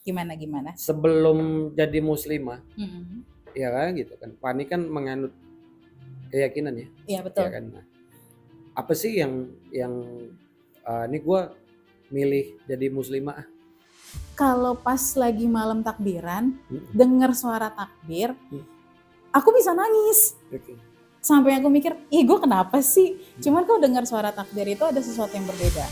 Gimana? Sebelum jadi muslimah, Mm-mm. ya kan gitu kan. Fani kan menganut keyakinan ya. Iya Ya betul. kan. Nah, apa sih yang ini gue milih jadi muslimah? Kalau pas lagi malam takbiran, Hmm. dengar suara takbir, Hmm. aku bisa nangis. Oke. Sampai aku mikir, ih gue kenapa sih? Cuman kok dengar suara takbir itu ada sesuatu yang berbeda.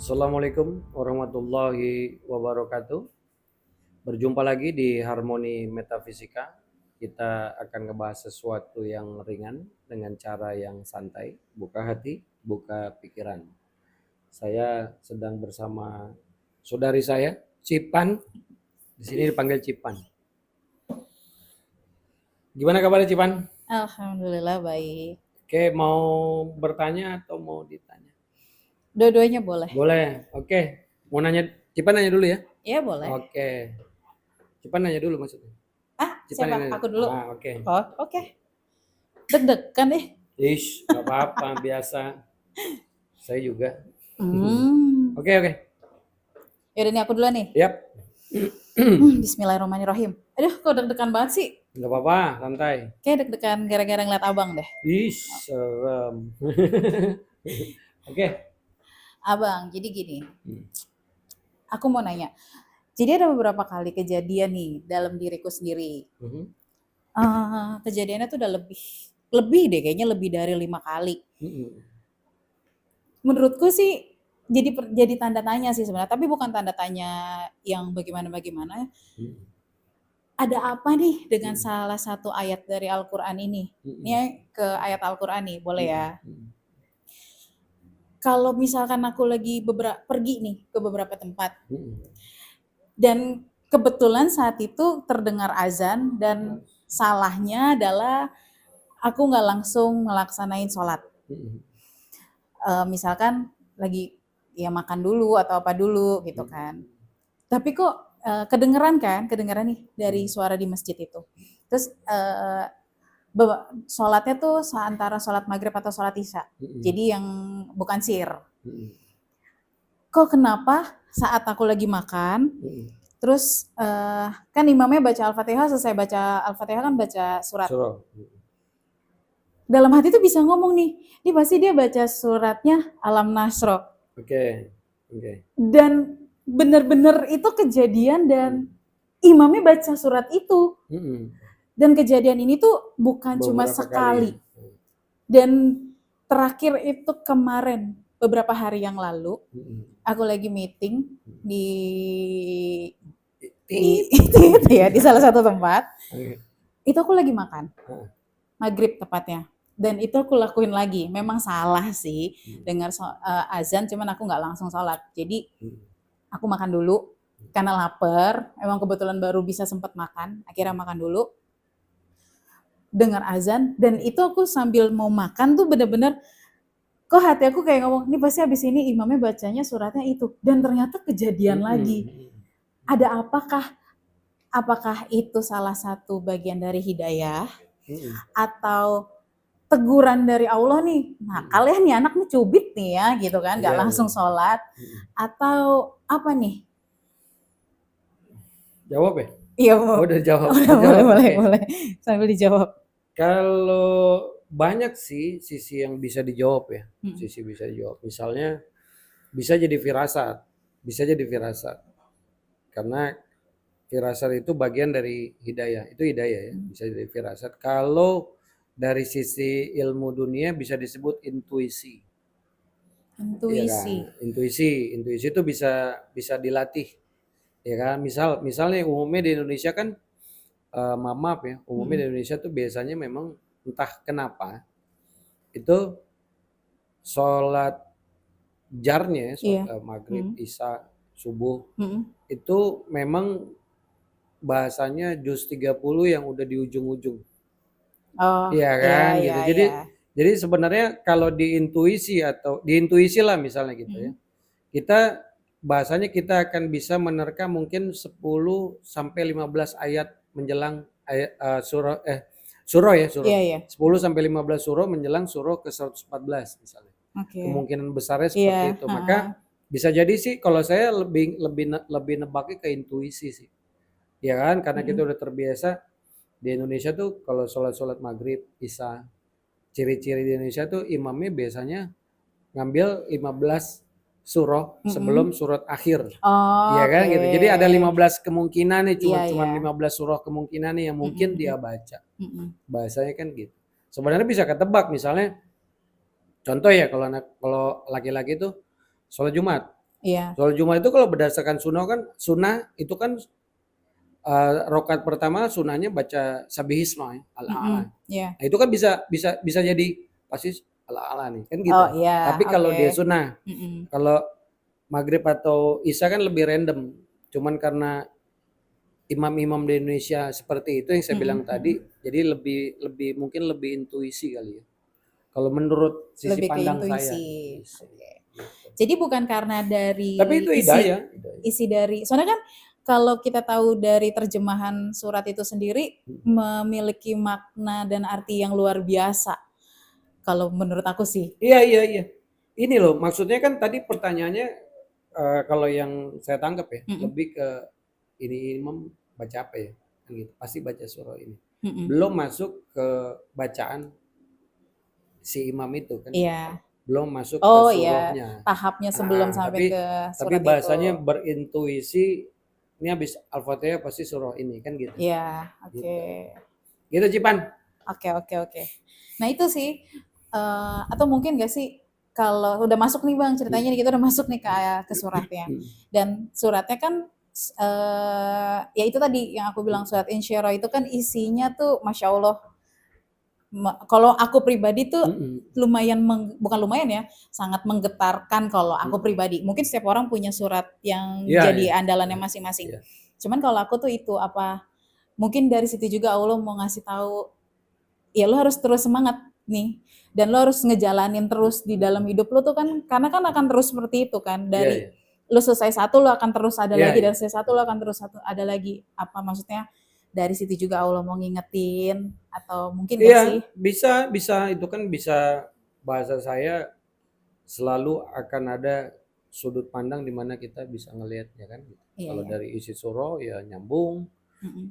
Assalamualaikum warahmatullahi wabarakatuh. Berjumpa lagi di Harmoni Metafisika. Kita akan ngebahas sesuatu yang ringan dengan cara yang santai. Buka hati, buka pikiran. Saya sedang bersama saudari saya, Cipan. Di sini dipanggil Cipan. Gimana kabarnya Cipan? Alhamdulillah baik. Oke, mau bertanya atau mau ditanya? Dua-duanya boleh. Boleh. Oke. Mau nanya, Cipan nanya dulu ya? Iya boleh. Oke. Cipan nanya dulu maksudnya. Cipan Siapa? nanya. Aku dulu. Oke. Oh, oke. Deg-degan deh. Ish, gak apa-apa, biasa. Saya juga. Oke. Yaudah nih aku duluan nih. Yap. Bismillahirrahmanirrahim. Aduh, kok deg-degan banget sih? Gak apa-apa, santai. Kayak deg-degan gara-gara ngeliat abang deh. Ish, serem. Oke. Abang, jadi gini. Aku mau nanya. Jadi ada beberapa kali kejadian nih dalam diriku sendiri. Kejadiannya tuh udah lebih deh, kayaknya lebih dari 5 kali. Menurutku sih jadi tanda tanya sih sebenarnya, tapi bukan tanda tanya yang bagaimana. Ada apa nih dengan salah satu ayat dari Al-Quran ini? Ini ke ayat Al-Quran nih, boleh ya? Kalau misalkan aku lagi pergi nih ke beberapa tempat, dan kebetulan saat itu terdengar azan, dan salahnya adalah aku nggak langsung ngelaksanain sholat. Misalkan lagi ya makan dulu atau apa dulu gitu kan. Tapi kok kedengeran nih dari suara di masjid itu. Terus sholatnya tuh antara sholat maghrib atau sholat isya. Jadi yang bukan sir. Kok kenapa saat aku lagi makan, terus kan imamnya baca Al-Fatihah, selesai baca Al-Fatihah kan baca surat. Dalam hati tuh bisa ngomong nih, ini pasti dia baca suratnya Alam Nasro. Oke. Dan benar-benar itu kejadian dan imamnya baca surat itu. Dan kejadian ini tuh bukan cuma sekali. Dan terakhir itu kemarin, beberapa hari yang lalu, aku lagi meeting di salah satu tempat. Itu aku lagi makan. Maghrib tepatnya. Dan itu aku lakuin lagi. Memang salah sih dengar azan, cuman aku nggak langsung sholat. Jadi aku makan dulu karena lapar. Emang kebetulan baru bisa sempat makan. Akhirnya makan dulu. Dengar azan, dan itu aku sambil mau makan tuh bener-bener kok hati aku kayak ngomong, ini pasti habis ini imamnya bacanya suratnya itu. Dan ternyata kejadian lagi. Ada apakah itu salah satu bagian dari hidayah? Atau teguran dari Allah nih, nah kalian nih anak nih cubit nih ya gitu kan, gak langsung sholat, atau apa nih? Jawab ya? Iya, udah jawab. Boleh sambil dijawab. Kalau banyak sih sisi yang bisa dijawab ya, sisi bisa dijawab. Misalnya bisa jadi firasat, karena firasat itu bagian dari hidayah, itu hidayah ya, bisa jadi firasat. Kalau dari sisi ilmu dunia bisa disebut intuisi. Intuisi itu bisa dilatih, ya kan? Misalnya umumnya di Indonesia kan, umumnya di Indonesia tuh biasanya memang entah kenapa itu sholat jarnya, Iya. maghrib, isya, subuh Mm-mm. itu memang bahasanya juz 30 yang udah di ujung-ujung. Oh, Iya iya, kan iya, gitu. iya. Jadi sebenarnya kalau diintuisi atau diintuisi lah misalnya gitu ya. Mm. Kita bahasanya kita akan bisa menerka mungkin 10 sampai 15 ayat menjelang ayat surah ya, surah. Iya, iya. 10 sampai 15 surah menjelang surah ke 114 misalnya. Oke. Kemungkinan besarnya Iya, seperti itu. heeh. Maka bisa jadi sih kalau saya lebih nebaknya ke intuisi sih. Ya kan karena kita Mm-mm. udah terbiasa di Indonesia tuh kalau sholat maghrib, isya, ciri-ciri di Indonesia tuh imamnya biasanya ngambil 15 surah sebelum Mm-mm. surat akhir. Iya kan Oke. gitu. Jadi ada 15 kemungkinan nih Iya, cuman iya. 15 surah kemungkinan nih yang Mm-mm, mungkin dia mm-mm, baca. mm-mm. Bahasanya kan gitu. Sebenarnya bisa ketebak misalnya contoh ya kalau laki-laki tuh sholat Jumat. Iya. Sholat Jumat itu kalau berdasarkan sunnah itu kan rokaat pertama sunnahnya baca Sabihisma ya, Mm-mm. Al-A'la. Iya. Nah, itu kan bisa jadi pasti Al-A'la nih kan Oh, gitu. iya. Tapi kalau Oke. dia sunnah, Mm-mm. kalau maghrib atau isya kan lebih random. Cuman karena imam-imam di Indonesia seperti itu yang saya bilang Mm-mm, tadi, mm-mm. jadi lebih mungkin lebih intuisi kali ya. Kalau menurut sisi Lebih ke pandang saya, intuisi. intuisi. Oke. Jadi bukan karena Tapi dari itu hidayah. isi dari, soalnya kan kalau kita tahu dari terjemahan surat itu sendiri memiliki makna dan arti yang luar biasa. Kalau menurut aku sih. Iya. Ini loh, maksudnya kan tadi pertanyaannya kalau yang saya tangkap ya, Mm-mm, lebih ke ini imam baca apa ya? Kan gitu. Pasti baca surah ini. mm-mm. Belum masuk ke bacaan si imam itu kan. Iya. Belum masuk ke Oh iya, surahnya. tahapnya sebelum sampai Tapi ke tapi surat itu. bahasanya berintuisi ini habis Al-Fatihah pasti surah ini kan gitu. Iya, oke. Gitu. Gitu Cipan. Oke. Nah itu sih, atau mungkin gak sih kalau udah masuk nih Bang ceritanya nih, kita udah masuk nih ke suratnya. Dan suratnya kan ya itu tadi yang aku bilang surat Insyirah itu kan isinya tuh Masya Allah. Kalau aku pribadi tuh lumayan, bukan lumayan ya, sangat menggetarkan kalau aku pribadi. Mungkin setiap orang punya surat yang Iya, jadi andalannya masing-masing. iya. Cuman kalau aku tuh itu apa, mungkin dari situ juga Allah mau ngasih tahu, ya lo harus terus semangat nih, dan lo harus ngejalanin terus di dalam hidup lo tuh kan, karena kan akan terus seperti itu kan, Iya, dari iya. lo selesai satu lo akan terus ada Iya, lagi, iya. dan selesai satu lo akan terus ada lagi. Apa maksudnya dari situ juga Allah mau ngingetin, atau mungkin gak sih? Iya, bisa itu kan bisa bahasa saya selalu akan ada sudut pandang di mana kita bisa ngelihat ya kan. Iya, Kalau iya. dari isi surah ya nyambung, Mm-mm.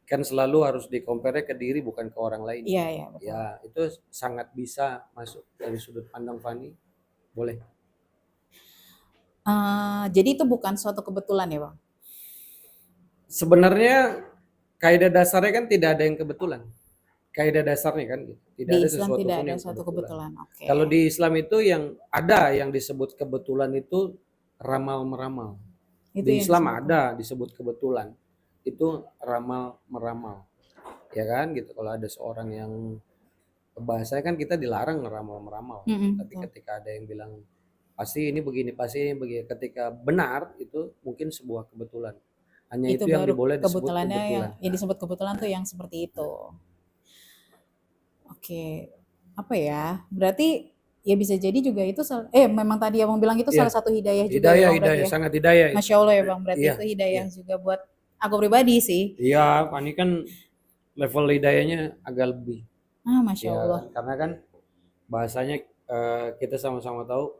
kan selalu harus di-compare ke diri bukan ke orang lain. Iya, betul. Ya, itu sangat bisa masuk dari sudut pandang Fani. Boleh. Jadi itu bukan suatu kebetulan ya Bang? Sebenarnya kaidah dasarnya kan tidak ada yang kebetulan. Kaidah dasarnya kan gitu. Tidak Di ada Islam sesuatu tidak pun ada yang suatu kebetulan. kebetulan. Oke. Kalau di Islam itu yang ada yang disebut kebetulan itu ramal meramal. Itu Di yang Islam disebut. ada disebut kebetulan. Itu ramal meramal. Ya kan gitu. Kalau ada seorang yang bahasanya kan kita dilarang ngeramal meramal. Tapi Betul. ketika ada yang bilang pasti ini begini, pasti ini begini. Ketika benar itu mungkin sebuah kebetulan. Hanya Itu itu yang baru boleh disebut kebetulannya kebetulan. yang disebut kebetulan tuh yang seperti itu. Oke. Apa ya? Berarti ya bisa jadi juga itu memang tadi Abang bilang itu salah Iya. satu hidayah juga ya Bang berarti Hidayah, ya. sangat hidayah itu. Masya Allah ya Bang, berarti Iya, itu hidayah iya. juga buat aku pribadi sih. Iya, Fani kan level hidayahnya agak lebih. Masya Ya, Allah. karena kan bahasanya kita sama-sama tahu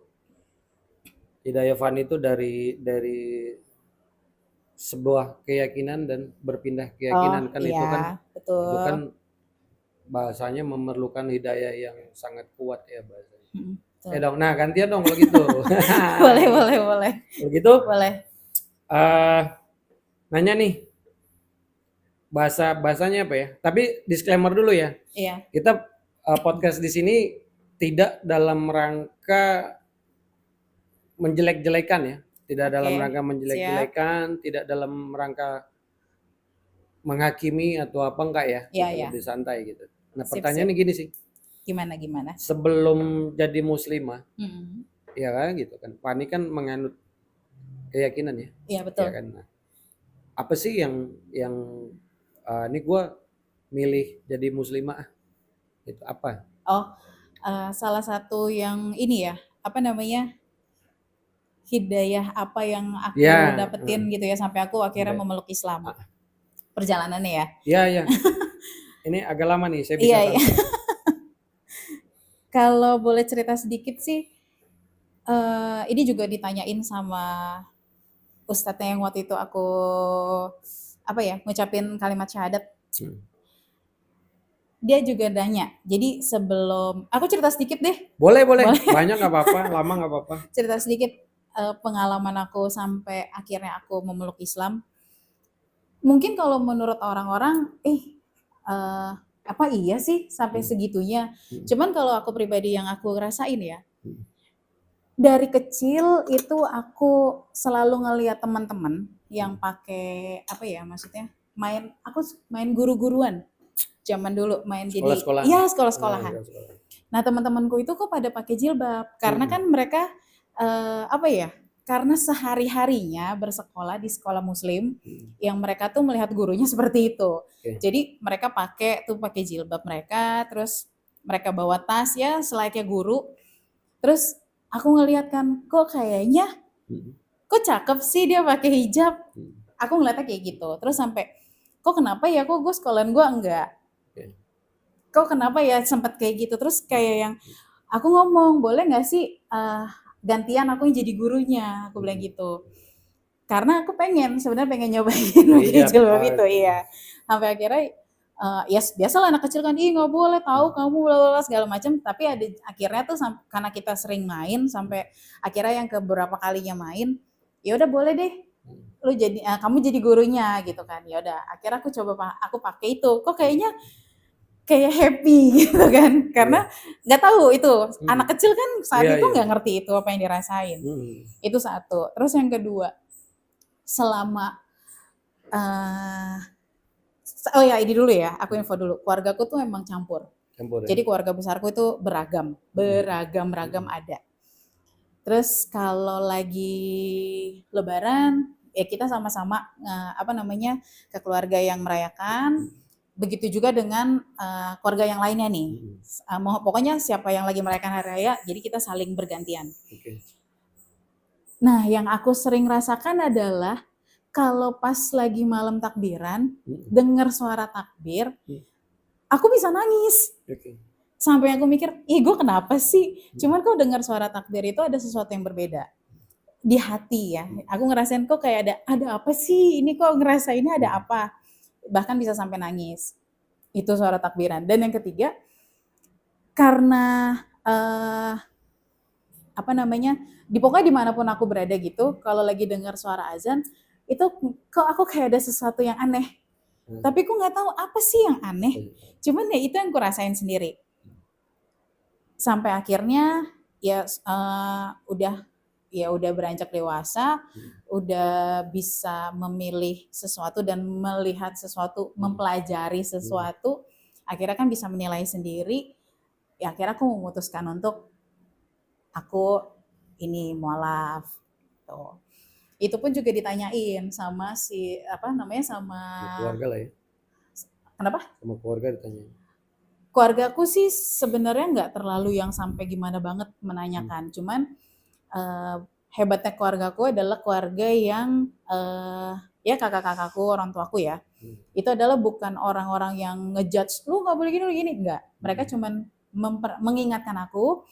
hidayah Fani itu dari sebuah keyakinan dan berpindah keyakinan kan itu kan Iya, betul. itu kan bahasanya memerlukan hidayah yang sangat kuat ya bahasanya. Betul. Dong, nah gantian dong kalau gitu. boleh. Kalau gitu, Boleh. nanya nih bahasanya apa ya? Tapi disclaimer dulu ya. Iya. Kita podcast di sini tidak dalam rangka menjelek-jelekan ya. Tidak dalam rangka menjelek-jelekan, tidak dalam rangka menghakimi atau apa enggak ya. Iya. Lebih santai gitu. Nah Sip, pertanyaannya gini sih, Gimana? sebelum jadi muslimah, Mm-mm. ya kan gitu kan, Fani kan menganut keyakinan ya, Iya ya betul. kan. Nah, apa sih yang ini gue milih jadi muslimah itu apa? Oh, salah satu yang ini ya, apa namanya, hidayah apa yang aku Ya, dapetin gitu ya sampai aku akhirnya sampai, memeluk Islam. ah, Perjalanannya ya. ya, ini agak lama nih, saya bisa Iya, iya. tahu. Kalau boleh cerita sedikit sih, ini juga ditanyain sama ustadznya yang waktu itu aku apa ya, ngucapin kalimat syahadat. Hmm. Dia juga nanya. Jadi sebelum aku cerita sedikit deh, Boleh, boleh banyak nggak apa-apa, lama nggak apa-apa. cerita sedikit pengalaman aku sampai akhirnya aku memeluk Islam. Mungkin kalau menurut orang-orang, apa iya sih sampai Hmm. segitunya? Hmm. Cuman kalau aku pribadi yang aku rasain ya, Hmm. dari kecil itu aku selalu ngelihat teman-teman yang pakai apa ya maksudnya aku main guru-guruan zaman dulu main jadi Sekolah-sekolahan. iya Nah, sekolah-sekolahan. sekolah. Nah teman-temanku itu kok pada pakai jilbab karena kan mereka apa ya karena sehari-harinya bersekolah di sekolah muslim yang mereka tuh melihat gurunya seperti itu. Oke. Jadi mereka pakai jilbab mereka terus mereka bawa tas ya selayaknya guru. Terus aku ngeliat kan kok kayaknya kok cakep sih dia pakai hijab. Aku ngeliatnya kayak gitu. Terus sampai kok kenapa ya kok gue sekolahan gue enggak. Oke. Kok kenapa ya sempat kayak gitu. Terus kayak yang aku ngomong boleh nggak sih gantian aku yang jadi gurunya. Aku bilang gitu. Karena aku sebenarnya pengen nyobain pakai Hijab. jilbab itu iya. Sampai akhirnya ya biasalah anak kecil kan ih nggak boleh tahu kamu bla segala macam tapi ada akhirnya tuh karena kita sering main sampai akhirnya yang ke beberapa kalinya main ya udah boleh deh lu jadi kamu jadi gurunya gitu kan ya udah akhirnya aku pakai itu kok kayaknya kayak happy gitu kan karena nggak tahu itu anak kecil kan saat Iya, itu iya. nggak ngerti itu apa yang dirasain itu satu terus yang kedua selama oh ya ini dulu ya aku info dulu keluargaku tuh emang campur Campur ya. jadi keluarga besarku itu beragam ada terus kalau lagi lebaran ya kita sama-sama apa namanya ke keluarga yang merayakan begitu juga dengan keluarga yang lainnya nih pokoknya siapa yang lagi merayakan hari raya jadi kita saling bergantian. Oke. Nah yang aku sering rasakan adalah kalau pas lagi malam takbiran dengar suara takbir aku bisa nangis. Oke. Sampai aku mikir, ih gue kenapa sih? Cuman kok dengar suara takbir itu ada sesuatu yang berbeda. Di hati ya. Aku ngerasain kok kayak ada apa sih? Ini kok ngerasainnya ada apa? Bahkan bisa sampai nangis. Itu suara takbiran. Dan yang ketiga, karena apa namanya, pokoknya dimanapun aku berada gitu, kalau lagi dengar suara azan, itu kok aku kayak ada sesuatu yang aneh. Tapi aku nggak tahu apa sih yang aneh. Cuman ya itu yang aku rasain sendiri. Sampai akhirnya ya udah beranjak dewasa, udah bisa memilih sesuatu dan melihat sesuatu, mempelajari sesuatu, akhirnya kan bisa menilai sendiri. Ya akhirnya aku memutuskan untuk aku ini mualaf. Tuh. Itu pun juga ditanyain sama sama keluarga lah ya. Kenapa? Sama keluarga ditanya. Keluargaku sih sebenarnya nggak terlalu yang sampai gimana banget menanyakan, cuman hebatnya keluargaku adalah keluarga yang ya kakak-kakakku, orang tuaku ya, itu adalah bukan orang-orang yang ngejudge lu nggak boleh gini, lu gini, enggak. Mereka cuman mengingatkan aku,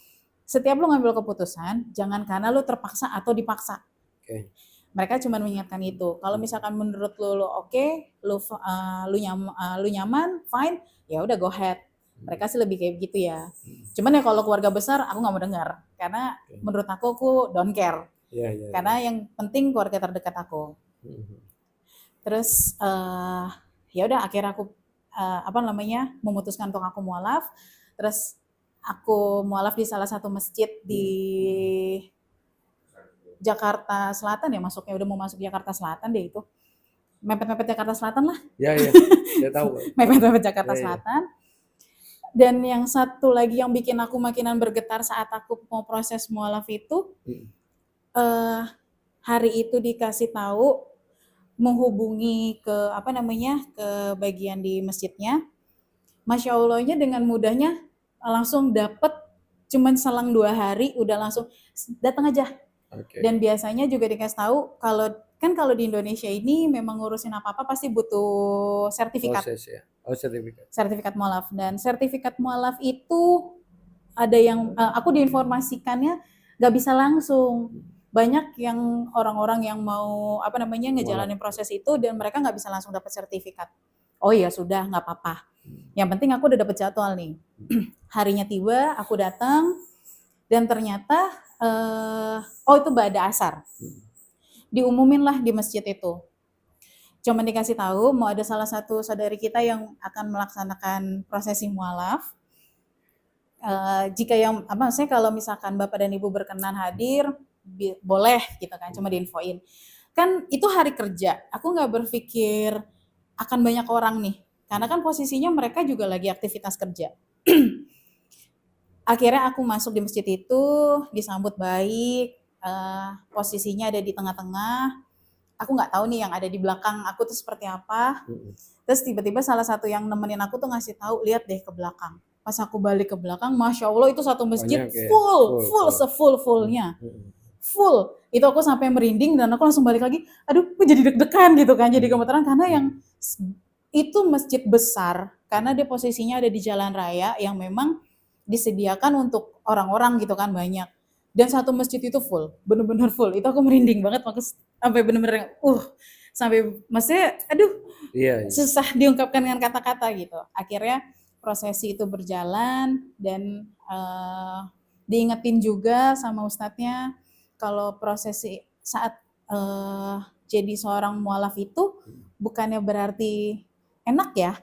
setiap lu ngambil keputusan, jangan karena lu terpaksa atau dipaksa. Okay. Mereka cuma mengingatkan itu. Kalau misalkan menurut lu oke, lu nyaman, fine, ya udah go ahead. Mereka sih lebih kayak gitu ya. Cuman ya kalau keluarga besar aku nggak mau dengar karena menurut aku don't care. Karena yang penting keluarga terdekat aku. Terus ya udah akhirnya aku memutuskan untuk aku mualaf. Terus aku mualaf di salah satu masjid di Jakarta Selatan ya, udah mau masuk Jakarta Selatan deh itu. Mepet-mepet Jakarta Selatan lah. Iya, saya tahu. Mepet-mepet Jakarta Selatan. Dan yang satu lagi yang bikin aku makinan bergetar saat aku mau proses mualaf itu, hari itu dikasih tahu menghubungi ke apa namanya, ke bagian di masjidnya. Masya Allahnya dengan mudahnya langsung dapet, cuman selang 2 hari udah langsung datang aja. Dan biasanya juga dikasih tahu kalau kalau di Indonesia ini memang ngurusin apa-apa pasti butuh sertifikat. Proses ya. Sertifikat. Sertifikat mualaf, dan sertifikat mualaf itu ada yang aku diinformasikannya nggak bisa langsung. Banyak yang orang-orang yang mau apa namanya ngejalanin proses itu dan mereka nggak bisa langsung dapat sertifikat. Oh ya sudah, nggak apa-apa. Yang penting aku udah dapat jadwal nih. Harinya tiba, aku datang dan ternyata itu ba'da asar. Diumumin lah di masjid itu. Cuma dikasih tahu mau ada salah satu saudari kita yang akan melaksanakan prosesi mualaf. Jika yang maksudnya kalau misalkan Bapak dan Ibu berkenan hadir, boleh gitu kan, cuma diinfoin. Kan itu hari kerja, aku nggak berpikir akan banyak orang nih, karena kan posisinya mereka juga lagi aktivitas kerja. Akhirnya aku masuk di masjid itu, disambut baik, posisinya ada di tengah-tengah. Aku nggak tahu nih yang ada di belakang aku tuh seperti apa. Terus tiba-tiba salah satu yang nemenin aku tuh ngasih tahu, lihat deh ke belakang. Pas aku balik ke belakang, Masya Allah itu satu masjid full sefull-fullnya. Full. Itu aku sampai merinding dan aku langsung balik lagi, aduh aku jadi deg-degan gitu kan, jadi gemeteran karena yang itu masjid besar, karena dia posisinya ada di jalan raya yang memang disediakan untuk orang-orang gitu kan banyak. Dan satu masjid itu full, bener-bener full. Itu aku merinding banget, sampai bener-bener sampai maksudnya aduh susah diungkapkan dengan kata-kata gitu. Akhirnya prosesi itu berjalan dan diingetin juga sama ustadznya kalau prosesi saat jadi seorang mualaf itu bukannya berarti enak ya.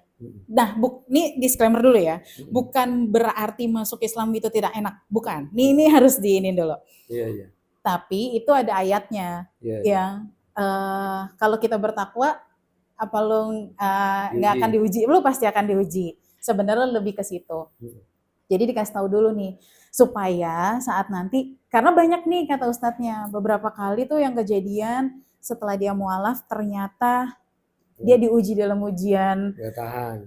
Nah, ini disclaimer dulu ya. Bukan berarti masuk Islam itu tidak enak, bukan. Ini harus diinin dulu. Iya. Tapi itu ada ayatnya yang kalau kita bertakwa apa lu nggak akan diuji, lu pasti akan diuji. Sebenarnya lebih ke situ. Jadi dikasih tahu dulu nih supaya saat nanti, karena banyak nih kata ustadznya, beberapa kali tuh yang kejadian setelah dia mualaf ternyata dia diuji dalam ujian tahan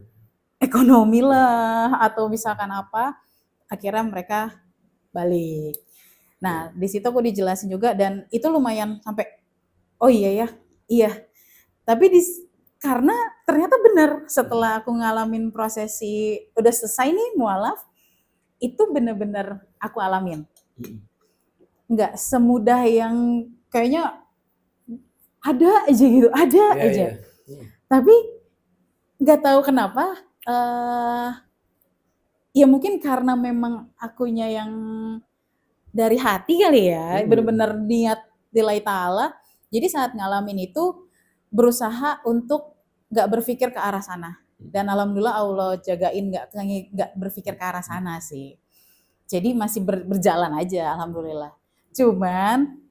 ekonomi lah atau misalkan apa, akhirnya mereka balik. Nah di situ aku dijelasin juga dan itu lumayan sampai oh iya. Tapi karena ternyata benar setelah aku ngalamin prosesi udah selesai nih mualaf, itu benar-benar aku alamin. Nggak semudah yang kayaknya ada aja gitu, ada aja. Tapi nggak tahu kenapa, ya mungkin karena memang akunya yang dari hati kali ya, benar-benar niat lillahi ta'ala. Jadi saat ngalamin itu berusaha untuk nggak berpikir ke arah sana. Dan alhamdulillah Allah jagain nggak berpikir ke arah sana sih. Jadi masih berjalan aja alhamdulillah. Cuman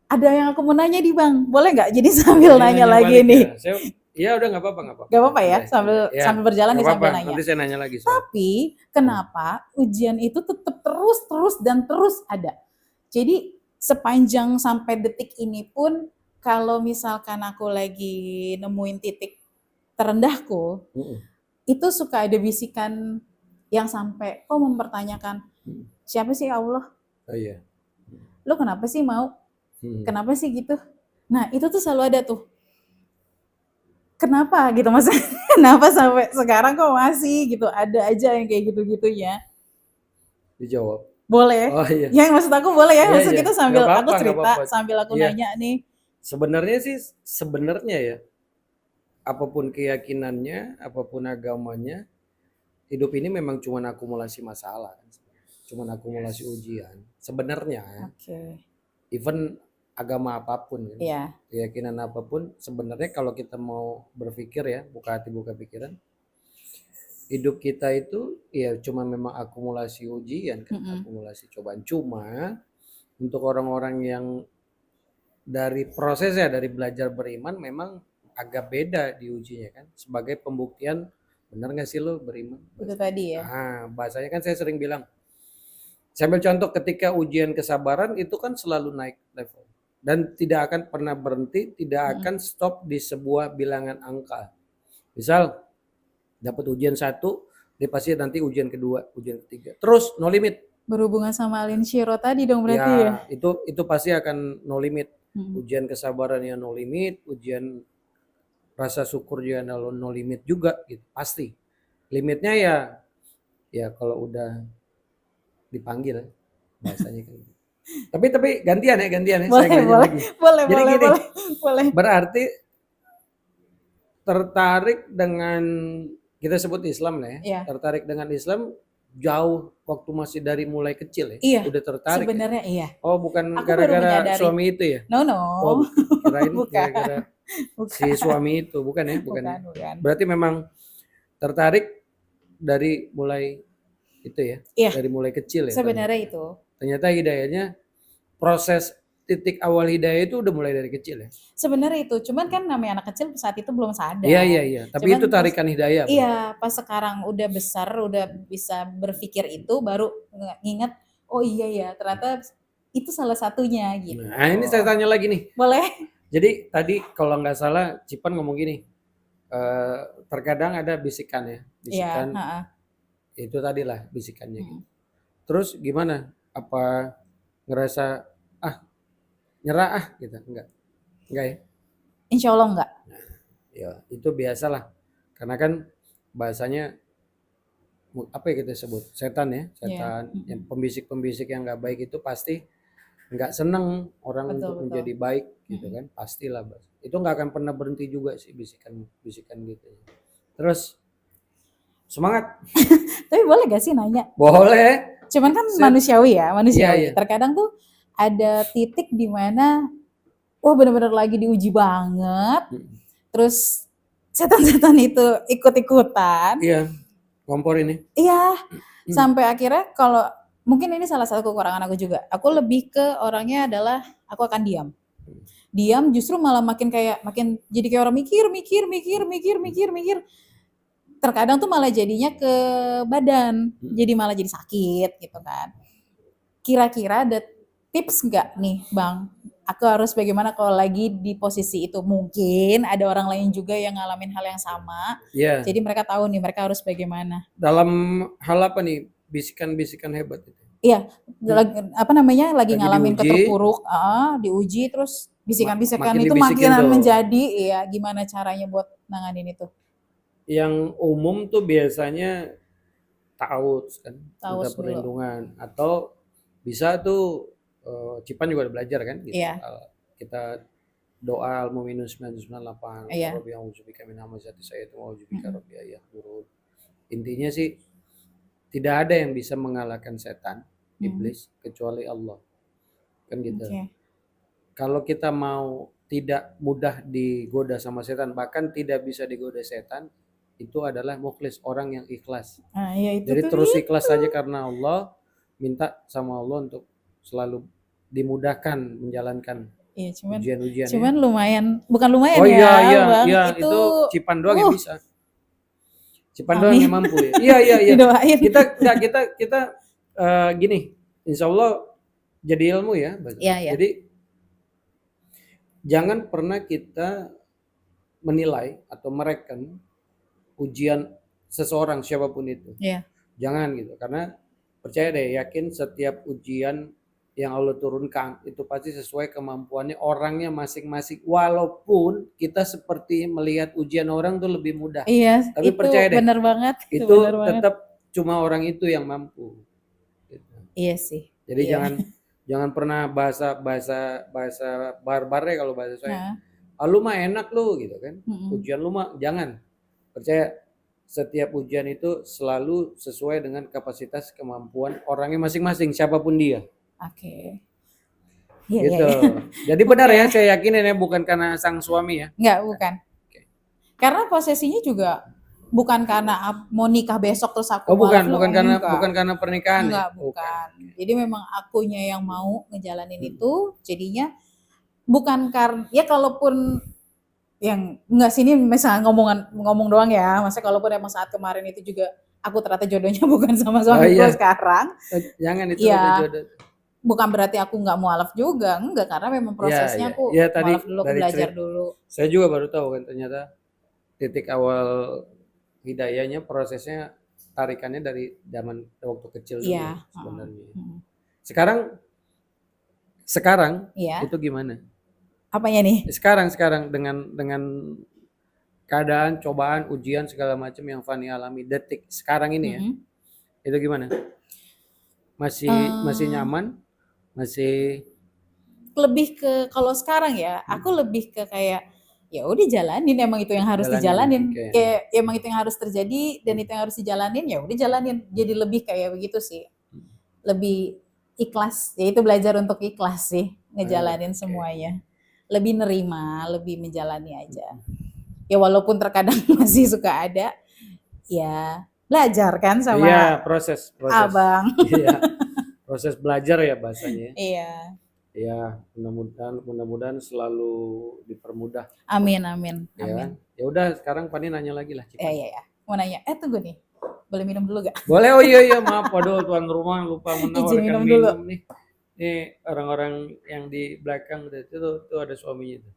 ada yang aku mau nanya nih Bang, boleh nggak? Jadi sambil nanya lagi nih. Iya udah nggak apa-apa. Nggak apa-apa ya, sambil berjalan nih sambil nanya. Nanti saya nanya lagi. Tapi kenapa ujian itu tetap terus ada? Jadi sepanjang sampai detik ini pun kalau misalkan aku lagi nemuin titik terendahku, itu suka ada bisikan yang sampai mempertanyakan siapa sih Allah? Oh iya. Lo kenapa sih mau? Kenapa sih gitu? Nah itu tuh selalu ada tuh. Kenapa gitu mas? Kenapa sampai sekarang kok masih gitu? Ada aja yang kayak gitu-gitunya. Dijawab. Boleh. Oh iya. Yang maksud aku boleh ya, maksud kita sambil aku cerita, sambil aku nanya nih. Sebenarnya ya, apapun keyakinannya, apapun agamanya, hidup ini memang cuma akumulasi masalah, cuma akumulasi ujian. Sebenarnya, even agama apapun, keyakinan apapun, sebenarnya kalau kita mau berpikir ya, buka hati buka pikiran, hidup kita itu ya cuma memang akumulasi ujian kan, akumulasi cobaan. Cuma untuk orang-orang yang dari prosesnya, dari belajar beriman memang agak beda diujinya kan, sebagai pembuktian Benar nggak sih lo beriman? Itu tadi ya. Bahasanya kan saya sering bilang. Saya ambil contoh ketika ujian kesabaran itu kan selalu naik level. Dan tidak akan pernah berhenti, tidak akan stop di sebuah bilangan angka. Misal dapat ujian 1, dia pasti nanti ujian kedua, ujian ketiga. Terus no limit. Berhubungan sama Alin Shiro tadi dong berarti ya. Itu pasti akan no limit. Hmm. Ujian kesabarannya no limit, ujian rasa syukur juga no limit juga gitu. Pasti. Limitnya ya kalau udah dipanggil bahasanya kan. Tapi gantian ya Boleh, saya boleh, lagi. boleh, Jadi boleh, gini, boleh. berarti tertarik dengan, kita sebut Islam lah ya. Iya. Tertarik dengan Islam jauh waktu masih dari mulai kecil ya. Iya. Udah tertarik. Sebenarnya ya? iya. Oh, bukan Aku baru gara-gara menyadari. suami itu ya? No. Oh, kirain Bukan. gara-gara si suami itu, bukan ya? Bukan. Berarti memang tertarik dari mulai itu ya? Iya. Dari mulai kecil ya? Sebenarnya itu. Ternyata hidayahnya, proses titik awal hidayah itu udah mulai dari kecil ya? Sebenarnya itu, cuman kan namanya anak kecil saat itu belum sadar. Iya. Tapi cuman itu tarikan hidayah. Iya, pas sekarang udah besar, udah bisa berpikir itu, baru nginget, oh iya ya, ternyata itu salah satunya gitu. Nah, ini saya tanya lagi nih. Boleh? Jadi tadi kalau nggak salah Cipan ngomong gini, terkadang ada bisikan ya, bisikan. Iya, itu tadilah bisikannya. Gitu. Terus gimana? Apa ngerasa nyerah gitu? Enggak ya? Insya Allah enggak. Nah, ya itu biasalah, karena kan bahasanya apa ya kita sebut setan ya, setan. Yang pembisik yang nggak baik itu pasti nggak seneng orang untuk menjadi baik gitu kan, pastilah. Itu nggak akan pernah berhenti juga sih bisikan gitu. Terus semangat. Tapi boleh gak sih nanya? Boleh. Cuman kan manusiawi ya, Iya. Terkadang tuh ada titik di mana benar-benar lagi diuji banget. Terus setan-setan itu ikut-ikutan. Iya. Kompor ini. Iya. Sampai akhirnya kalau mungkin ini salah satu kekurangan aku juga. Aku lebih ke orangnya adalah aku akan diam. Diam justru malah makin jadi kayak orang mikir. Terkadang tuh malah jadinya ke badan, jadi malah jadi sakit gitu kan. Kira-kira ada tips nggak nih Bang? Aku harus bagaimana kalau lagi di posisi itu? Mungkin ada orang lain juga yang ngalamin hal yang sama. Yeah. Jadi mereka tahu nih mereka harus bagaimana. Dalam hal apa nih bisikan-bisikan hebat itu? Iya, lagi ngalamin keterpuruk, diuji terus bisikan-bisikan itu makin menjadi, iya gimana caranya buat nanganin itu? Yang umum tuh biasanya ta'awudz kan, minta perlindungan, atau bisa tuh Cipan juga udah belajar kan gitu. Iya. Kita doa Al-Mu'minun 998, iya. Rabbi a'udzubika min hamazati sayyi'ati wa a'udzubika rabbi ayahdurun. Intinya sih tidak ada yang bisa mengalahkan setan, iblis, kecuali Allah. Kan gitu. Okay. Kalau kita mau tidak mudah digoda sama setan, bahkan tidak bisa digoda setan, itu adalah mukhlis, orang yang ikhlas. Ya itu. Jadi terus ikhlas saja karena Allah, minta sama Allah untuk selalu dimudahkan menjalankan ujian-ujian. Cuman lumayan, bukan lumayan Bang. Iya, itu Cipan doang yang bisa. Cipan doang yang mampu ya. Iya. Didoain. Kita gini, insya Allah jadi ilmu ya. Iya. Jadi jangan pernah kita menilai atau mereken ujian seseorang siapapun itu. Iya. Jangan gitu, karena percaya deh, yakin setiap ujian yang Allah turunkan itu pasti sesuai kemampuannya orangnya masing-masing. Walaupun kita seperti melihat ujian orang tuh lebih mudah. Iya, tapi itu percaya deh, benar banget. Itu tetap cuma orang itu yang mampu. Gitu. Iya sih. Jadi jangan pernah bahasa barbarnya kalau bahasa saya. Lu mah enak lu gitu kan. Ujian lu mah jangan. Percaya setiap ujian itu selalu sesuai dengan kapasitas kemampuan orangnya masing-masing, siapapun dia. Oke. Gitu. Jadi benar ya, saya yakin ini bukan karena sang suami ya. Enggak, bukan. Karena posisinya juga bukan karena mau nikah besok terus aku bukan karena pernikahan. Enggak, bukan. Jadi memang akunya yang mau ngejalanin itu, jadinya bukan karena ya kalaupun yang enggak sih, ini misalnya ngomong doang ya, maksudnya kalaupun emang saat kemarin itu juga aku ternyata jodohnya bukan sama Oh suamiku iya, sekarang, jangan itu udah ya jodoh. bukan berarti aku nggak mualaf juga, enggak, karena memang Ya, prosesnya ya, aku ya tadi mualaf dulu, aku dari belajar cerita dulu. saya juga baru tahu kan ternyata titik awal hidayahnya prosesnya tarikannya dari zaman waktu kecil dulu ya Iya, heeh, sebenarnya. mhm, Sekarang sekarang iya. itu gimana? Apanya nih? Sekarang dengan keadaan, cobaan, ujian segala macam yang Fani alami detik sekarang ini ya, Mhm. itu gimana? Masih Eee, nyaman? Masih Lebih ke kalau sekarang ya, aku lebih ke kayak, ya udah jalanin, emang itu yang harus jalanin? dijalanin, Oke. kayak emang itu yang harus terjadi dan itu yang harus dijalanin, ya udah jalanin. Jadi lebih kayak begitu sih, lebih ikhlas, ya itu belajar untuk ikhlas sih, ngejalanin Oke. semuanya. Lebih nerima, lebih menjalani aja. Ya walaupun terkadang masih suka ada, ya belajar kan Iya, sama proses. abang. Iya, proses belajar ya bahasanya ya. Iya, Ya, mudah-mudahan selalu dipermudah, amin amin ya kan? amin. Ya udah, sekarang Fani nanya lagi lah, Cipan. Iya ya. Mau nanya, tunggu nih, boleh minum dulu gak? Boleh, oh iya iya maaf, waduh tuan rumah lupa Izin menawarkan minum dulu. minum nih. Ini orang-orang yang di belakang itu ada suaminya tuh.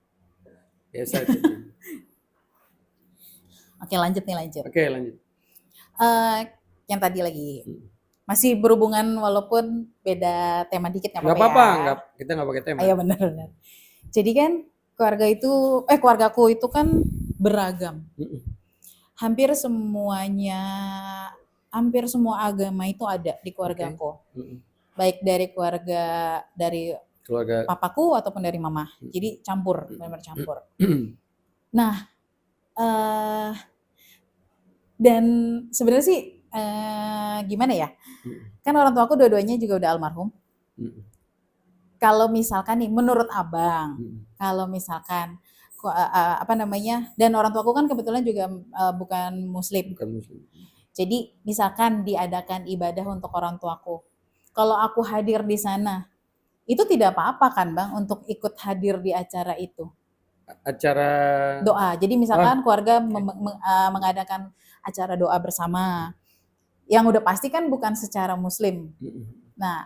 Biasa itu. Oke lanjut nih lanjut. Oke, lanjut. Eh yang tadi lagi masih berhubungan walaupun beda tema dikit nggak Nggak apa-apa apa-apa, ya. kita nggak pakai tema. Ayo benar-benar. Jadi kan keluargaku itu kan beragam. Mm-mm. Hampir semuanya, hampir semua agama itu ada di Oke. keluargaku. Mm-mm. Baik dari keluarga dari Keluarga. papaku ataupun dari mama. Jadi campur, benar-benar campur. Mm-mm. Nah, eh dan sebenarnya sih gimana ya? Kan orang tuaku dua-duanya juga udah almarhum. Mm-mm. Kalau misalkan nih menurut Abang, Mm-mm. kalau misalkan apa namanya? Dan orang tuaku kan kebetulan juga bukan muslim. Bukan muslim. Jadi misalkan diadakan ibadah untuk orang tuaku. Kalau aku hadir di sana, itu tidak apa-apa kan Bang untuk ikut hadir di acara itu? Acara Doa. Jadi ah misalkan keluarga oke. mengadakan acara doa bersama. Yang udah pasti kan bukan secara muslim. Mm-mm. Nah,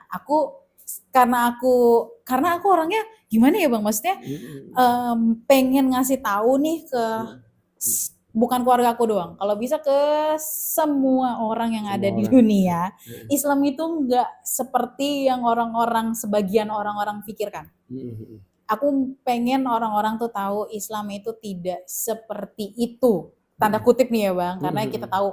karena aku orangnya gimana ya Bang, maksudnya Mm-mm. pengen ngasih tahu nih ke Mm-mm. bukan keluarga aku doang, kalau bisa ke semua orang yang ada Semua di orang. dunia, Mm-mm. Islam itu nggak seperti yang sebagian orang-orang pikirkan. Mm-mm. Aku pengen orang-orang tuh tahu Islam itu tidak seperti itu, tanda Mm-mm. kutip nih ya Bang, karena kita Mm-mm. tahu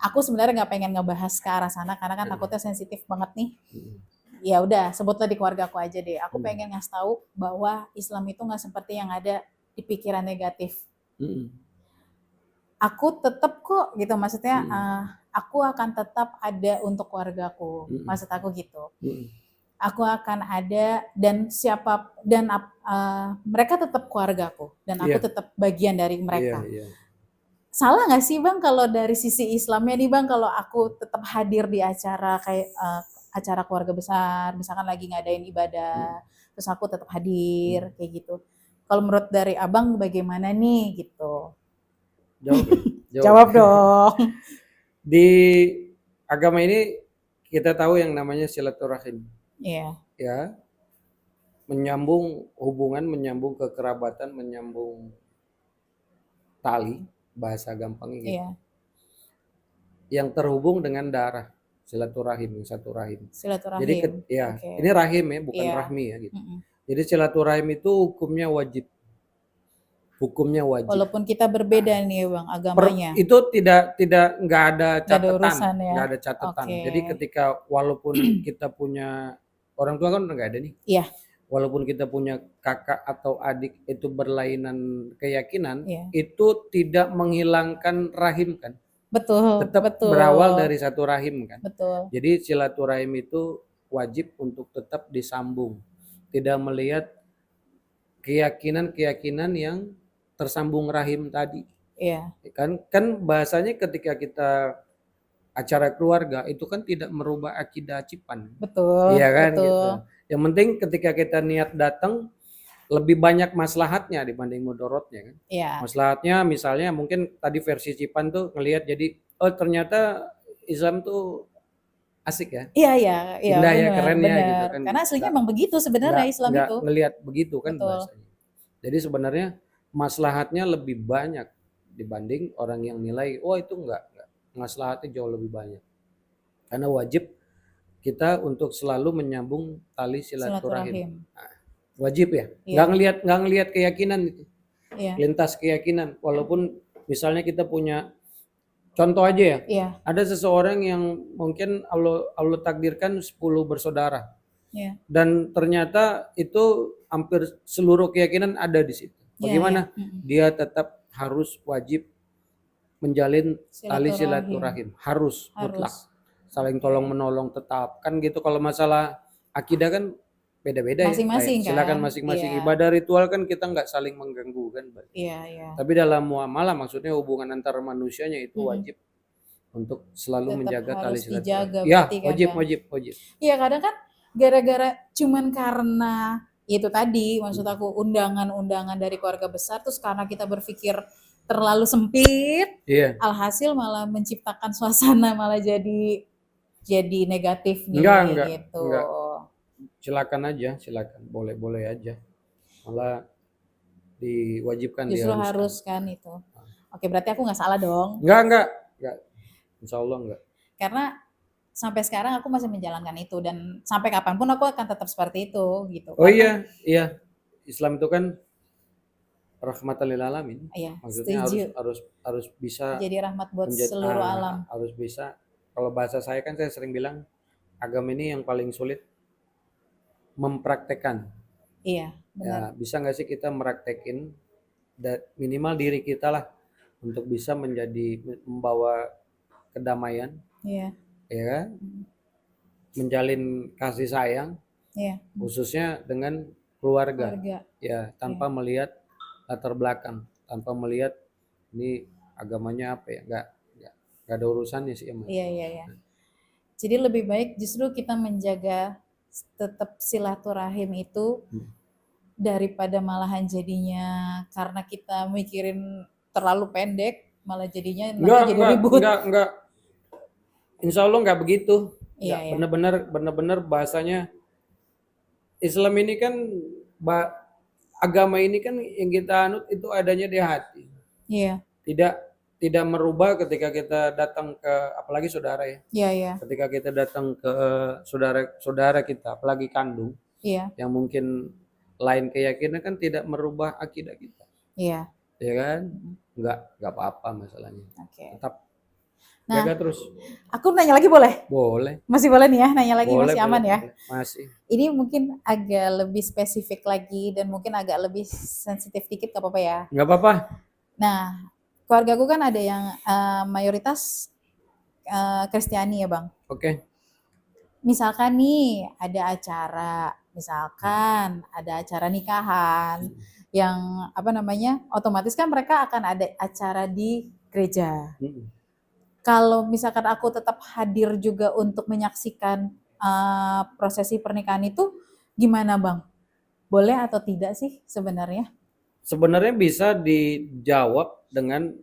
aku sebenarnya nggak pengen ngebahas ke arah sana karena kan takutnya sensitif banget nih. Mm-mm. Ya udah, sebutlah di keluarga aku aja deh. Aku Mm-mm. pengen ngasih tahu bahwa Islam itu nggak seperti yang ada di pikiran negatif. Mm-mm. Aku tetap kok gitu, maksudnya Mm-mm. aku akan tetap ada untuk keluargaku. Mm-mm. Maksud aku gitu. Mm-mm. Aku akan ada dan mereka tetap keluargaku dan aku Iya, tetap bagian dari iya, mereka. iya. Salah nggak sih Bang kalau dari sisi Islamnya nih Bang, kalau aku tetap hadir di acara kayak acara keluarga besar, misalkan lagi ngadain Mm. ibadah, terus aku tetap hadir Mm. kayak gitu. Kalau menurut dari Abang bagaimana nih gitu? Jawab ya, jawab. Jawab dong. Di agama ini kita tahu yang namanya silaturahim, Iya, ya, menyambung hubungan, menyambung kekerabatan, menyambung tali, bahasa gampangnya gitu. iya. Yang terhubung dengan darah, silaturahim, satu rahim. Jadi Silaturahim. ya, Oke. ini rahim ya, bukan Iya. rahmi ya gitu. Mm-mm. Jadi silaturahim itu hukumnya wajib. Hukumnya wajib. Walaupun kita berbeda nih ya Bang agamanya, Itu tidak nggak ada nggak ada catatan, urusan ya. nggak ada catatan. Oke. Jadi ketika walaupun kita punya orang tua kan udah nggak ada nih. Iya, Walaupun kita punya kakak atau adik itu berlainan keyakinan, iya. itu tidak menghilangkan rahim kan. Betul, Tetap berawal betul, dari satu rahim kan. betul. Jadi silaturahim itu wajib untuk tetap disambung. Tidak melihat keyakinan-keyakinan yang tersambung rahim tadi. Iya, Kan bahasanya ketika kita acara keluarga itu kan tidak merubah akidah Cipan. betul, Iya kan betul. gitu. Yang penting ketika kita niat datang lebih banyak maslahatnya dibanding mudorotnya kan. Iya. Maslahatnya misalnya mungkin tadi versi Cipan tuh ngelihat jadi oh ternyata Islam tuh asik ya, Iya, iya, iya, indah ya, benar, keren ya gitu benar. kan. Karena aslinya Nggak emang begitu sebenarnya Islam nggak itu. ngelihat begitu kan Betul. bahasanya. Jadi sebenarnya maslahatnya lebih banyak dibanding orang yang nilai, oh itu enggak. Maslahatnya jauh lebih banyak. Karena wajib kita untuk selalu menyambung tali silaturahim. Silaturahim. Wajib ya. Iya. Nggak ngelihat keyakinan itu. Iya. Lintas keyakinan. Walaupun misalnya kita punya contoh aja ya. Iya. Ada seseorang yang mungkin Allah takdirkan 10 bersaudara. Iya. Dan ternyata itu hampir seluruh keyakinan ada di situ. Bagaimana? Iya, iya. Dia tetap harus wajib menjalin tali silaturahim. Harus mutlak. Saling tolong menolong tetap. Kan gitu kalau masalah akidah kan beda-beda ya. Masing-masing kan. Silakan masing-masing. Iya. Ibadah ritual kan kita nggak saling mengganggu kan. Iya, iya. Tapi dalam muamalah maksudnya hubungan antar manusianya itu wajib untuk selalu Tetap menjaga tali harus silaturahim. dijaga Ya, berarti kan, wajib. Iya, kadang kan gara-gara cuman karena itu tadi maksud aku undangan-undangan dari keluarga besar terus karena kita berpikir terlalu sempit, Iya. alhasil malah menciptakan suasana malah jadi negatif nih Enggak. gitu. Silakan aja, silakan. Boleh aja. Malah diwajibkan Justru diharuskan. harus kan itu. Oke, berarti aku nggak salah dong. Enggak. Insya Allah enggak. Karena sampai sekarang aku masih menjalankan itu dan sampai kapanpun aku akan tetap seperti itu gitu. Oh iya. Islam itu kan rahmatan lil alamin. Iya, Maksudnya setuju. harus bisa Jadi rahmat buat seluruh alam. Harus bisa. Kalau bahasa saya kan saya sering bilang agama ini yang paling sulit mempraktekkan. Iya, Ya, benar. bisa nggak sih kita meraktekin minimal diri kita lah untuk bisa membawa kedamaian. Iya. Ya kan? Menjalin kasih sayang. Iya. Khususnya dengan keluarga. Ya, tanpa Iya. melihat latar belakang, tanpa melihat ini agamanya apa ya, nggak ada urusannya sih emang. Iya. Jadi lebih baik justru kita menjaga tetap silaturahim itu daripada malahan jadinya karena kita mikirin terlalu pendek malah jadinya nanti jadi ribut. Enggak. Insya Allah nggak begitu. Iya. Benar-benar bahasanya Islam ini kan agama ini kan yang kita anut itu adanya di hati. Iya. Tidak merubah ketika kita datang ke apalagi saudara ya. Iya. Ketika kita datang ke saudara kita, apalagi kandung. Iya. Yang mungkin lain keyakinan kan tidak merubah akidah kita. Iya. Ya kan? Enggak apa-apa masalahnya. Oke. Tetap Nah, jaga terus. Aku nanya lagi boleh? Boleh. Masih boleh nih ya, nanya lagi Boleh, masih aman ya? Masih. Ini mungkin agak lebih spesifik lagi dan mungkin agak lebih sensitif dikit, gak apa-apa ya? Nggak apa-apa. Nah, keluarga gue kan ada yang mayoritas Kristiani ya Bang. Oke. Misalkan nih ada acara nikahan yang otomatis kan mereka akan ada acara di gereja. Kalau misalkan aku tetap hadir juga untuk menyaksikan prosesi pernikahan itu gimana Bang? Boleh atau tidak sih sebenarnya? Sebenarnya bisa dijawab dengan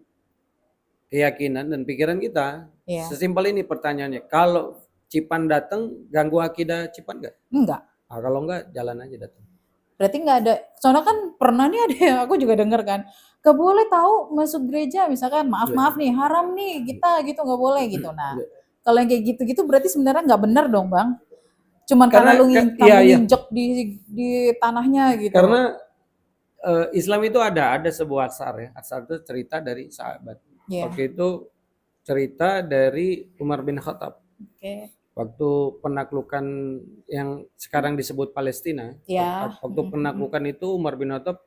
keyakinan dan pikiran kita. Iya. Sesimpel ini pertanyaannya. Kalau Cipan datang, ganggu akidah Cipan nggak? Enggak. Kalau enggak, jalan aja datang. Berarti nggak ada. Soalnya kan pernah nih ada yang aku juga denger kan. Gak boleh tahu masuk gereja misalkan maaf nih haram nih kita gitu nggak boleh gitu. Nah kalau yang kayak gitu berarti sebenarnya nggak benar dong Bang. Cuman karena lu nginjek di tanahnya gitu. Karena Islam itu ada sebuah asar ya. Asar itu cerita dari sahabat. Waktu itu cerita dari Umar bin Khattab. Waktu penaklukan yang sekarang disebut Palestina. Waktu penaklukan itu Umar bin Khattab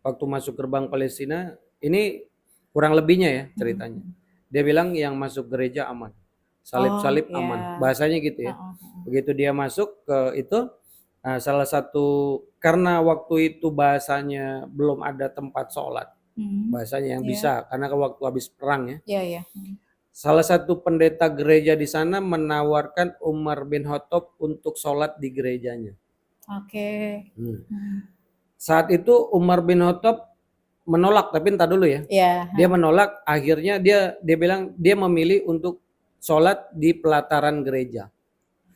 waktu masuk gerbang Palestina, ini kurang lebihnya ya ceritanya. Dia bilang yang masuk gereja aman. Salib-salib aman. Bahasanya gitu ya. Begitu dia masuk ke itu, salah satu, karena waktu itu bahasanya belum ada tempat sholat. Bahasanya yang bisa, karena waktu habis perang ya. Salah satu pendeta gereja di sana menawarkan Umar bin Khattab untuk sholat di gerejanya. saat itu Umar bin Khattab menolak, tapi entar dulu ya. Iya. Dia menolak, akhirnya dia bilang dia memilih untuk sholat di pelataran gereja.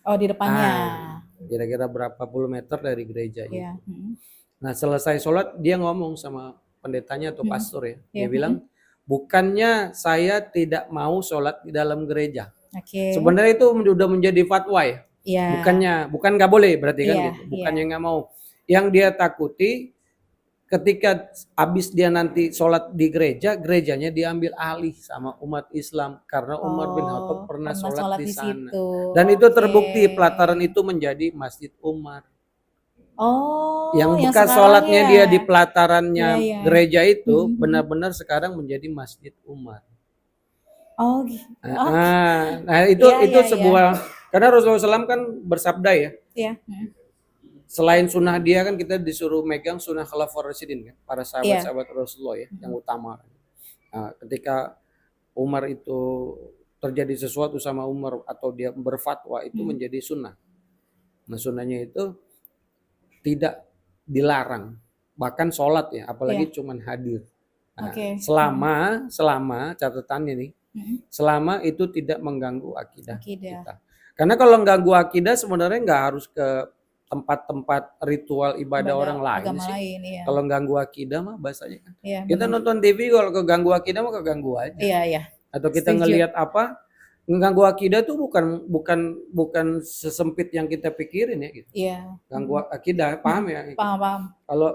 Oh, di depannya. Kira-kira berapa puluh meter dari gerejanya. Iya. Nah, selesai sholat dia ngomong sama pendetanya atau pastor ya. Dia Iya. bilang, bukannya saya tidak mau sholat di dalam gereja. Oke. Sebenarnya itu udah menjadi fatwa ya. Iya. Bukan nggak boleh berarti kan Iya, gitu. Bukannya nggak mau. Yang dia takuti ketika habis dia nanti sholat di gereja, gerejanya diambil alih sama umat Islam karena Umar bin Khattab pernah sholat di sana. situ. Dan itu terbukti Oke. pelataran itu menjadi Masjid Umar. Oh, Yang yang bekas sekarang sholatnya ya. dia di pelatarannya Iya, iya. gereja itu benar-benar sekarang menjadi Masjid Umar. Oh, gitu. Nah itu Iya, iya, sebuah karena Rasulullah SAW kan bersabda ya, Iya. selain sunnah dia kan kita disuruh megang sunnah Khulafaur Rasyidin kan, para Iya. sahabat-sahabat Rasulullah ya, yang utama. Nah, ketika Umar itu terjadi sesuatu sama Umar atau dia berfatwa itu menjadi sunnah. Nah sunnahnya itu tidak dilarang, bahkan sholat ya, apalagi cuman hadir. Nah, Oke. selama catatannya nih, selama itu tidak mengganggu akidah Akidah. kita. Karena kalau mengganggu akidah sebenarnya nggak harus ke tempat-tempat ritual ibadah orang lain agama sih. lain, iya. Kalau ganggu akidah mah bahasanya kan. Iya, Kita nonton TV kalau keganggu akidah mah keganggu aja. Iya, iya. Atau kita Setuju. ngelihat apa, mengganggu akidah tuh bukan sesempit yang kita pikirin ya gitu. Iya. Ganggu akidah, paham ya? Paham. Kalau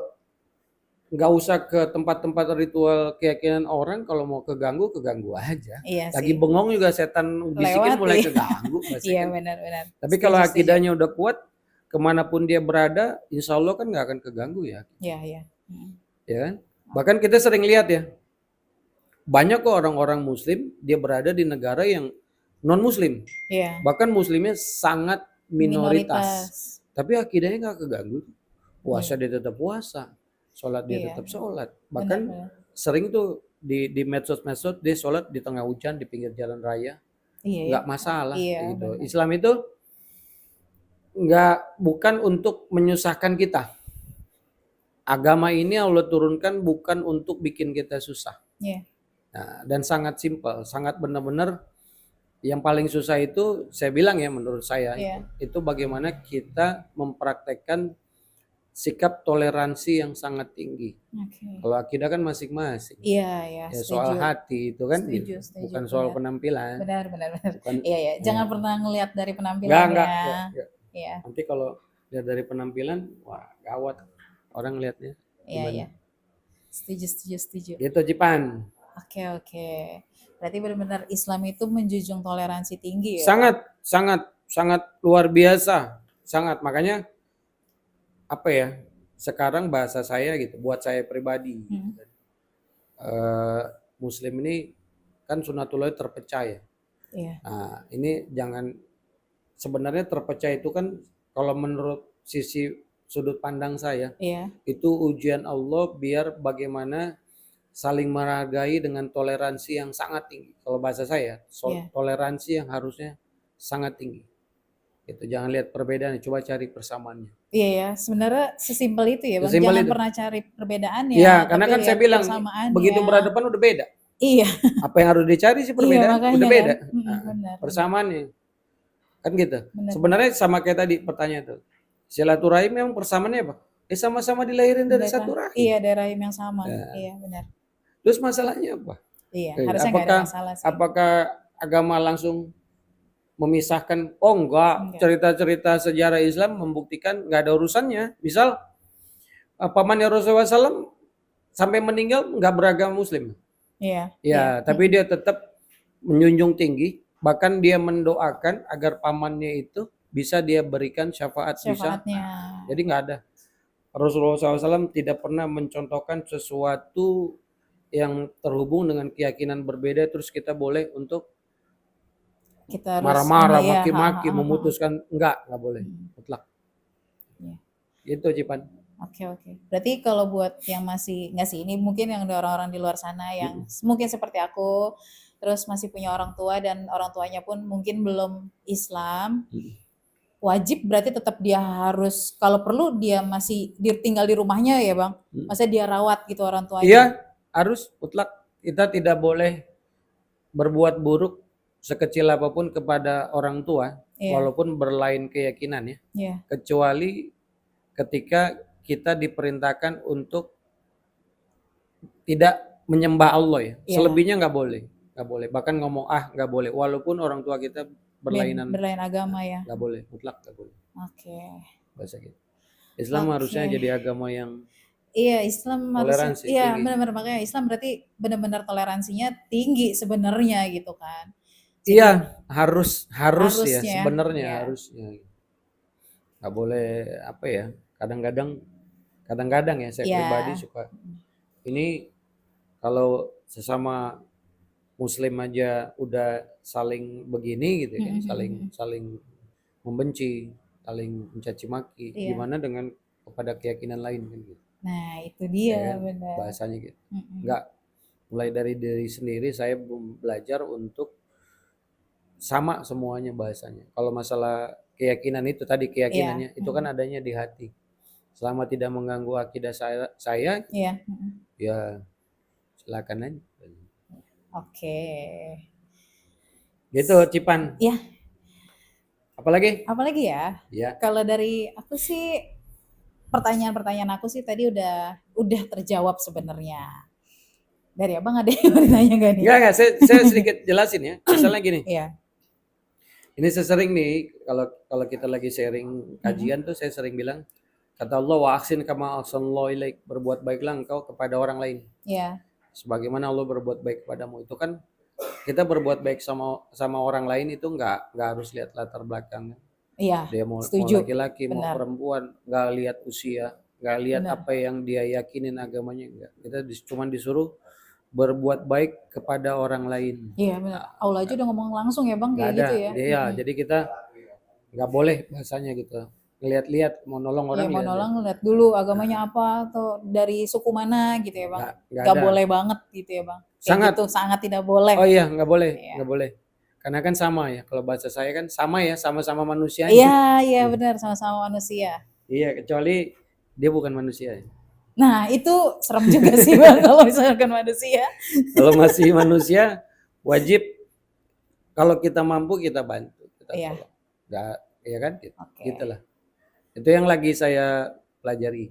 nggak usah ke tempat-tempat ritual keyakinan orang, kalau mau keganggu aja. Iya Lagi sih. bengong juga setan bisikin Lewat, mulai iya. keganggu. Iya, benar. Tapi kalau akidahnya udah kuat, kemanapun dia berada, insya Allah kan nggak akan keganggu ya. Iya. Ya kan? Bahkan kita sering lihat ya, banyak kok orang-orang Muslim dia berada di negara yang non Muslim. Iya. Bahkan Muslimnya sangat minoritas. Tapi akidahnya nggak keganggu. Puasa dia tetap puasa, sholat dia tetap sholat. Bahkan sering tuh di medsos dia sholat di tengah hujan di pinggir jalan raya, nggak masalah. Gitu. Islam itu bukan untuk menyusahkan kita. Agama ini Allah turunkan bukan untuk bikin kita susah. Nah, dan sangat simpel, sangat benar-benar yang paling susah itu saya bilang ya menurut saya itu bagaimana kita mempraktekkan sikap toleransi yang sangat tinggi. Kalau akidah kan masing-masing. Iya. Ya, soal hati itu kan Setuju, bukan soal penampilan. Benar. Bukan, Iya. Jangan pernah ngelihat dari penampilan. Enggak. Iya. Nanti kalau lihat dari penampilan, wah gawat orang lihatnya. Iya. Setuju. Gitu Cipan. Oke. Berarti benar-benar Islam itu menjunjung toleransi tinggi ya. Sangat luar biasa. Sangat. Makanya apa ya? Sekarang bahasa saya gitu, buat saya pribadi. Muslim ini kan sunatullah terpecah ya. Iya. Nah, ini jangan sebenarnya terpecah itu kan kalau menurut sisi sudut pandang saya, itu ujian Allah biar bagaimana saling menghargai dengan toleransi yang sangat tinggi. Kalau bahasa saya, toleransi yang harusnya sangat tinggi. Itu jangan lihat perbedaan, coba cari persamaannya. Iya ya, sebenarnya sesimpel itu ya, Bang. Sesimpel Jangan itu. pernah cari perbedaannya. Iya, karena kan saya bilang persamaannya. begitu berhadapan udah beda. Iya. Apa yang harus dicari sih perbedaan udah beda. Benar. Persamaannya. Kan gitu. Benar. Sebenarnya sama kayak tadi pertanyaan itu. Silaturahim memang persamaannya apa? Sama-sama dilahirin dari satu rahim. Iya, dari rahim yang sama. Iya, benar. Terus masalahnya apa? Iya, harusnya nggak ada masalah sih. Apakah agama langsung memisahkan? Oh enggak. Cerita-cerita sejarah Islam membuktikan nggak ada urusannya. Misal pamannya Rasulullah SAW sampai meninggal nggak beragama Muslim. Iya. Tapi dia tetap menjunjung tinggi. Bahkan dia mendoakan agar pamannya itu bisa dia berikan syafaatnya. Jadi nggak ada. Rasulullah SAW tidak pernah mencontohkan sesuatu yang terhubung dengan keyakinan berbeda terus kita boleh untuk kita marah-marah, maki-maki, memutuskan enggak boleh, mutlak. Gitu Cipan. Oke. Berarti kalau buat yang masih nggak sih, ini mungkin yang ada orang-orang di luar sana yang mungkin seperti aku, terus masih punya orang tua dan orang tuanya pun mungkin belum Islam. wajib berarti tetap dia harus, kalau perlu dia masih tinggal di rumahnya ya Bang? Maksudnya dia rawat gitu orang tuanya? Iya, harus mutlak. Kita tidak boleh berbuat buruk sekecil apapun kepada orang tua, Iya, walaupun berlain keyakinan ya. iya, Kecuali ketika kita diperintahkan untuk tidak menyembah Allah ya. iya. Selebihnya nggak boleh. Nggak boleh. Bahkan ngomong nggak boleh. Walaupun orang tua kita berlainan, Berlain agama ya. nggak boleh. Mutlak nggak boleh. Oke. Bahasa gitu. Islam harusnya Oke. jadi agama yang Iya, Islam harusnya, toleransi iya tinggi. benar-benar, makanya Islam berarti benar-benar toleransinya tinggi sebenarnya gitu kan. Jadi Iya, harus ya harusnya, sebenarnya iya. harusnya. Nggak boleh apa ya? Kadang-kadang ya saya Iya. pribadi suka ini kalau sesama Muslim aja udah saling begini gitu kan, saling membenci, saling mencaci maki. Iya. Gimana dengan kepada keyakinan lain kan gitu. Nah, itu Ya dia kan? benar. Bahasanya gitu. Mm-mm. Enggak mulai dari diri sendiri saya belajar untuk sama semuanya bahasanya. Kalau masalah keyakinan itu tadi keyakinannya itu kan adanya di hati. Selama tidak mengganggu akidah saya Iya. ya silakan aja. Oke. Gitu Cipan. Ya, Apalagi? apalagi ya? Ya. Kalau dari aku sih pertanyaan-pertanyaan aku sih tadi udah terjawab sebenarnya. Dari Abang ada yang mau ditanya gak nih? Enggak, saya sedikit jelasin ya. Misalnya gini. Iya. Ini saya sering nih kalau kita lagi sharing kajian tuh saya sering bilang kata Allah wa ahsin kama ahsanallahu ilaik, berbuat baiklah engkau kepada orang lain. Iya. Sebagaimana Allah berbuat baik kepadamu. Itu kan kita berbuat baik sama orang lain itu enggak harus lihat latar belakang. Iya. Dia mau Setuju. laki-laki, mau Benar. perempuan, enggak lihat usia, enggak lihat Benar. apa yang dia yakinin agamanya enggak. Kita cuma disuruh berbuat baik kepada orang lain. Iya benar. Allah aja udah ngomong langsung ya Bang Nggak kayak ada. gitu ya. Iya, jadi kita nggak boleh bahasanya gitu. Ngeliat-liat mau nolong orang Iya mau lihat. nolong lihat dulu agamanya apa atau dari suku mana gitu ya Bang. Nggak Nggak ada. boleh banget gitu ya Bang. Kayak Sangat. gitu, sangat tidak boleh. Oh iya, nggak boleh, Iya. nggak boleh. Karena kan sama ya. Kalau bahasa saya kan sama ya, sama-sama manusia. Iya benar, sama-sama manusia. Iya, kecuali dia bukan manusia. Nah itu serem juga sih Bang kalau misalkan manusia. Kalau masih manusia wajib kalau kita mampu kita bantu, kita Iya. tolong. Nggak, ya kan? Oke. Gitulah. Itu yang lagi saya pelajari.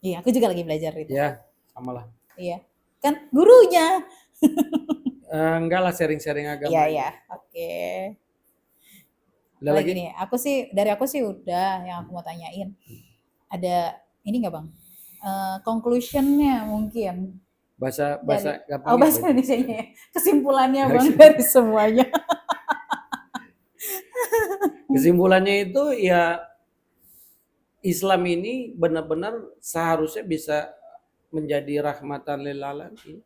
Iya, aku juga lagi belajar itu. Ya, samalah. Iya. Kan gurunya. Enggak lah, sharing-sharing agama. Iya. Oke. Udah lagi? Nih, dari aku sih udah yang aku mau tanyain. Ada ini nggak Bang? Conclusionnya mungkin. Bahasa gampang. Oh bahasa Indonesianya ya. Kesimpulannya Bang dari semuanya. Kesimpulannya itu ya Islam ini benar-benar seharusnya bisa menjadi rahmatan lil alamin.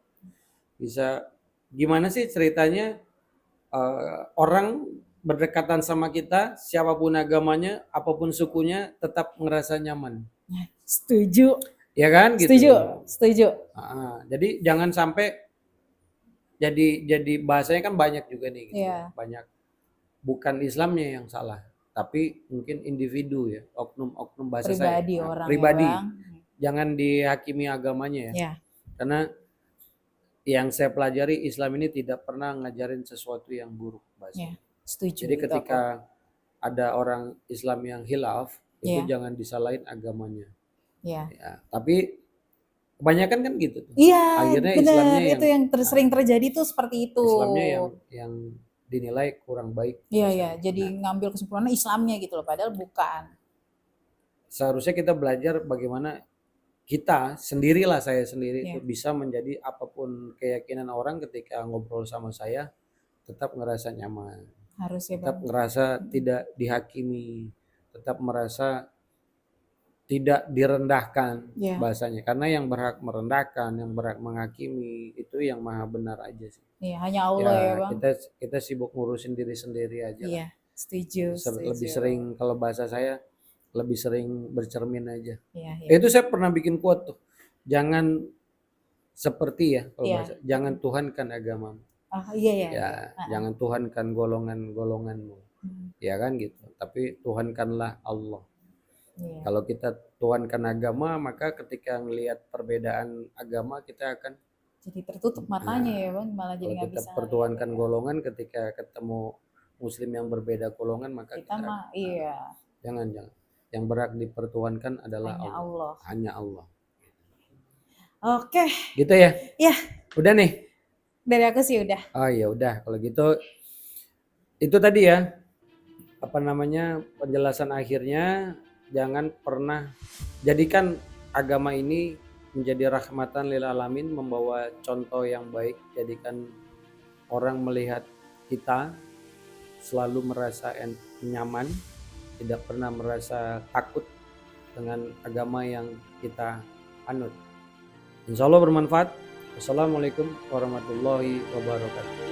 Bisa gimana sih ceritanya orang berdekatan sama kita, siapapun agamanya, apapun sukunya, tetap ngerasa nyaman. Setuju. Ya kan? Gitu. Setuju. Jadi jangan sampai jadi bahasanya kan banyak juga nih. Gitu. Iya. Banyak. Bukan Islamnya yang salah, tapi mungkin individu ya, oknum bahasa Pribadi saya. orang Pribadi. ya, Bang. Jangan dihakimi agamanya ya. Iya. Karena yang saya pelajari Islam ini tidak pernah ngajarin sesuatu yang buruk bahasa. Iya, setuju. Jadi ketika ada orang Islam yang hilaf, itu jangan disalahin agamanya. Iya. Ya, tapi kebanyakan kan gitu. Iya, akhirnya benar. Islamnya itu yang sering terjadi tuh seperti itu. Islamnya yang dinilai kurang baik. Iya. Jadi ngambil kesimpulannya Islamnya gitu loh, padahal bukan. Seharusnya kita belajar bagaimana kita sendirilah, saya sendiri itu bisa menjadi apapun keyakinan orang ketika ngobrol sama saya tetap ngerasa nyaman. Harus ya, tetap Bang. ngerasa tidak dihakimi, tetap merasa tidak direndahkan bahasanya. Karena yang berhak merendahkan, yang berhak menghakimi itu yang maha benar aja sih. Iya, hanya Allah ya, Bang. Kita sibuk ngurusin diri sendiri aja. Iya, setuju. Lebih sering kalau bahasa saya lebih sering bercermin aja. Iya. Itu saya pernah bikin quote tuh. Jangan seperti ya kalau bahasa, jangan tuhankan agamamu. Iya. Ya, jangan tuhankan golongan-golonganmu. ya kan gitu. Tapi tuhankanlah Allah. Iya. Kalau kita tuhankan agama, maka ketika ngelihat perbedaan agama kita akan Jadi tertutup matanya ya Bang, malah jadi kalau nggak kita bisa pertuhankan ngeliat. golongan ketika ketemu muslim yang berbeda golongan maka Kita kita mah iya, jangan. Yang berhak dipertuhankan adalah hanya Allah. Allah. Hanya Allah. Oke, Gitu ya? ya Udah nih. dari aku sih udah. Oh ya udah kalau gitu itu tadi ya apa namanya penjelasan akhirnya. Jangan pernah jadikan agama ini menjadi rahmatan lil alamin, membawa contoh yang baik, jadikan orang melihat kita selalu merasa nyaman, tidak pernah merasa takut dengan agama yang kita anut. Insya Allah bermanfaat. Wassalamualaikum warahmatullahi wabarakatuh.